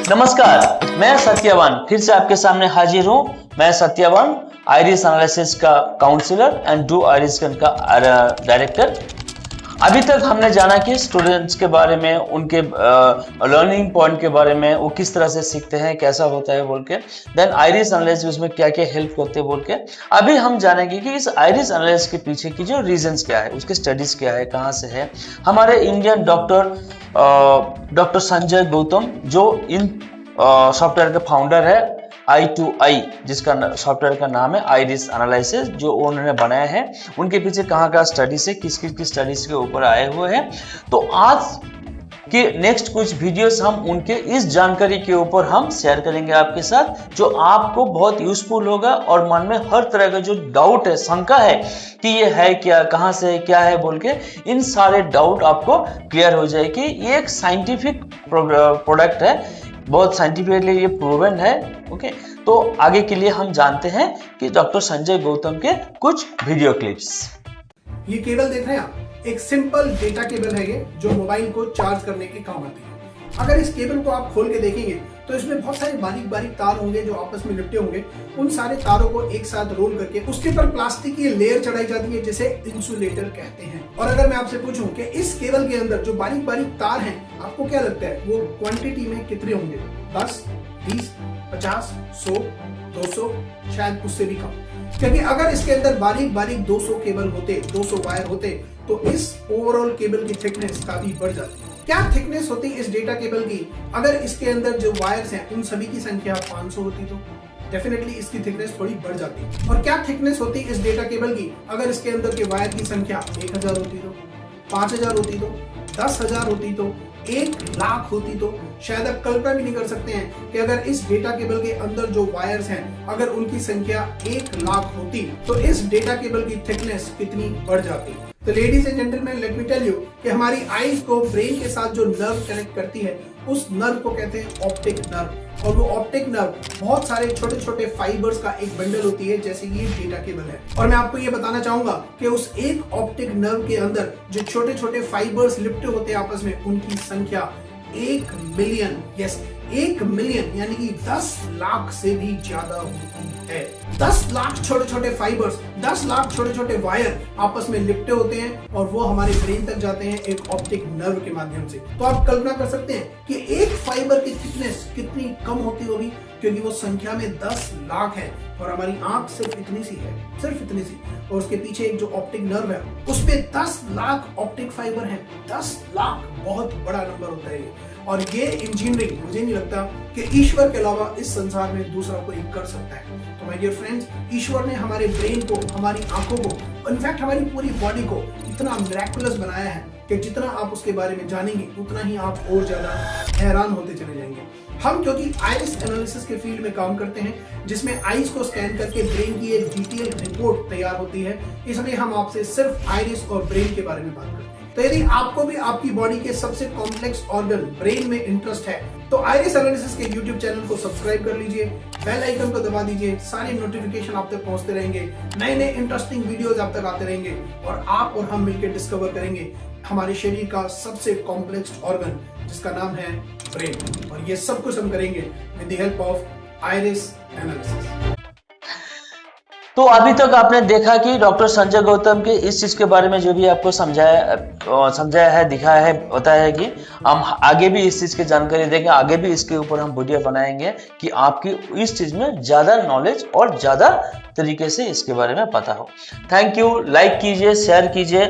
नमस्कार, मैं सत्यवान फिर से आपके सामने हाजिर हूं। मैं सत्यवान, आइरिस एनालिसिस का काउंसलर एंड डू आइरिस का डायरेक्टर। अभी तक हमने जाना कि स्टूडेंट्स के बारे में, उनके लर्निंग पॉइंट के बारे में, वो किस तरह से सीखते हैं, कैसा होता है बोल के, देन आइरिस एनालिसिस में क्या क्या हेल्प करते हैं बोल के। अभी हम जानेंगे कि इस आइरिस एनालिसिस के पीछे की जो रीजंस क्या है, उसके स्टडीज क्या है, कहाँ से है। हमारे इंडियन डॉक्टर संजय गौतम, जो इन सॉफ्टवेयर के फाउंडर है I2I, जिसका सॉफ्टवेयर का नाम है आइरिस एनालिसिस, जो उन्होंने बनाया है। उनके पीछे कहाँ का स्टडीज है, किस किस की स्टडीज के ऊपर आए हुए हैं। तो आज के नेक्स्ट कुछ वीडियोस हम उनके इस जानकारी के ऊपर हम शेयर करेंगे आपके साथ, जो आपको बहुत यूजफुल होगा और मन में हर तरह का जो डाउट है, शंका है कि ये है क्या, कहाँ से है, क्या है बोल के, इन सारे डाउट आपको क्लियर हो जाएगी। ये एक साइंटिफिक प्रोडक्ट है, बहुत साइंटिफिकली ये प्रूवन है। ओके, तो आगे के लिए हम जानते हैं कि डॉक्टर संजय गौतम के कुछ वीडियो क्लिप्स। ये केबल देख रहे हैं आप, एक सिंपल डेटा केबल है ये, जो मोबाइल को चार्ज करने के काम आती है। अगर इस केबल को आप खोल के देखेंगे तो इसमें बहुत सारे बारीक बारीक तार होंगे जो आपस में लिपटे होंगे। उन सारे तारों को एक साथ रोल करके उसके ऊपर प्लास्टिक की लेयर चढ़ाई जाती है, जिसे इंसुलेटर कहते हैं। और अगर मैं आपसे पूछूं कि इस केबल के अंदर जो बारीक बारीक तार हैं, आपको क्या लगता है वो क्वांटिटी में कितने होंगे? 10, 20, 50, 100, 200, शायद उससे भी कम। क्योंकि अगर इसके अंदर बारीक बारीक 200 केबल होते, 200 वायर होते, तो इस ओवरऑल केबल की थिकनेस काफी बढ़ जाती है। क्या थिकनेस होती इस डेटा केबल की अगर इसके अंदर जो वायर्स हैं उन सभी की संख्या 500 होती? तो डेफिनेटली इसकी थिकनेस थोड़ी बढ़ जाती। और क्या थिकनेस होती इस डेटा केबल की अगर इसके अंदर के वायर की संख्या 1000 होती? तो 5000 होती? तो 10,000 होती? तो 1,00,000 होती? तो शायद आप कल्पना भी नहीं कर सकते हैं कि अगर इस डेटा केबल के अंदर जो वायर्स हैं, अगर उनकी संख्या 1,00,000 होती तो इस डेटा केबल की थिकनेस कितनी बढ़ जाती। तो ladies and gentleman, let me tell you कि हमारी आईज को ब्रेन के साथ जो नर्व कनेक्ट करती है, उस नर्व को कहते हैं ऑप्टिक नर्व। और वो ऑप्टिक नर्व बहुत सारे छोटे छोटे फाइबर्स का एक बंडल होती है, जैसे ये डेटा केबल है। और मैं आपको ये बताना चाहूंगा कि उस एक ऑप्टिक नर्व के अंदर जो छोटे छोटे फाइबर्स लिपटे होते हैं आपस में, उनकी संख्या 1 मिलियन, यस 1 मिलियन, यानी कि 10 लाख से भी ज्यादा होती है। 10 लाख छोटे छोटे फाइबर्स, 10 लाख छोटे छोटे वायर आपस में लिपटे होते हैं और वो हमारे ब्रेन तक जाते हैं एक ऑप्टिक नर्व के माध्यम से। तो आप कल्पना कर सकते हैं कि एक फाइबर की थिकनेस कितनी कम होती होगी, क्योंकि वो संख्या में 10 लाख है और हमारी आंख सिर्फ इतनी सी है, सिर्फ इतनी सी। और उसके पीछे एक जो ऑप्टिक नर्व है, उसमें 10 लाख ऑप्टिक फाइबर हैं। 10 लाख बहुत बड़ा नंबर होता है ये। और ये इंजीनियरिंग मुझे नहीं लगता कि ईश्वर के अलावा इस संसार में दूसरा कोई कर सकता है। तो माय डियर फ्रेंड्स, ईश्वर ने हमारे ब्रेन को, हमारी आंखों को, इनफैक्ट हमारी पूरी बॉडी को इतना मिरेकुलस बनाया है कि जितना आप उसके बारे में जानेंगे उतना ही आप और ज्यादा हैरान होते चले जाएंगे। हम क्योंकि आइरिस एनालिसिस के फील्ड में काम करते हैं, जिसमें आइज को स्कैन करके ब्रेन की एक डिटेल रिपोर्ट तैयार होती है, इसलिए हम आपसे सिर्फ आइरिस और ब्रेन के बारे में बात करते हैं। तो यदि आपको भी आपकी बॉडी के सबसे कॉम्प्लेक्स ऑर्गन ब्रेन में इंटरेस्ट है, तो आइरिस एनालिसिस के यूट्यूब चैनल को सब्सक्राइब कर लीजिए, बेल आइकन को दबा दीजिए, सारे नोटिफिकेशन आप तक पहुंचते रहेंगे, नए नए इंटरेस्टिंग वीडियोस आप तक आते रहेंगे और आप और हम मिलकर डिस्कवर करेंगे हमारे शरीर का सबसे कॉम्प्लेक्स ऑर्गन, जिसका नाम है ब्रेन। और ये सब कुछ हम करेंगे with the help of iris analysis. तो अभी तक आपने देखा कि डॉक्टर संजय गौतम के इस चीज के बारे में जो भी आपको समझाया है, दिखाया है, बताया है कि हम आगे भी इस चीज की जानकारी देंगे, आगे भी इसके ऊपर हम वीडियो बनाएंगे कि आपकी इस चीज में ज्यादा नॉलेज और ज्यादा तरीके से इसके बारे में पता हो। थैंक यू, लाइक कीजिए, शेयर कीजिए।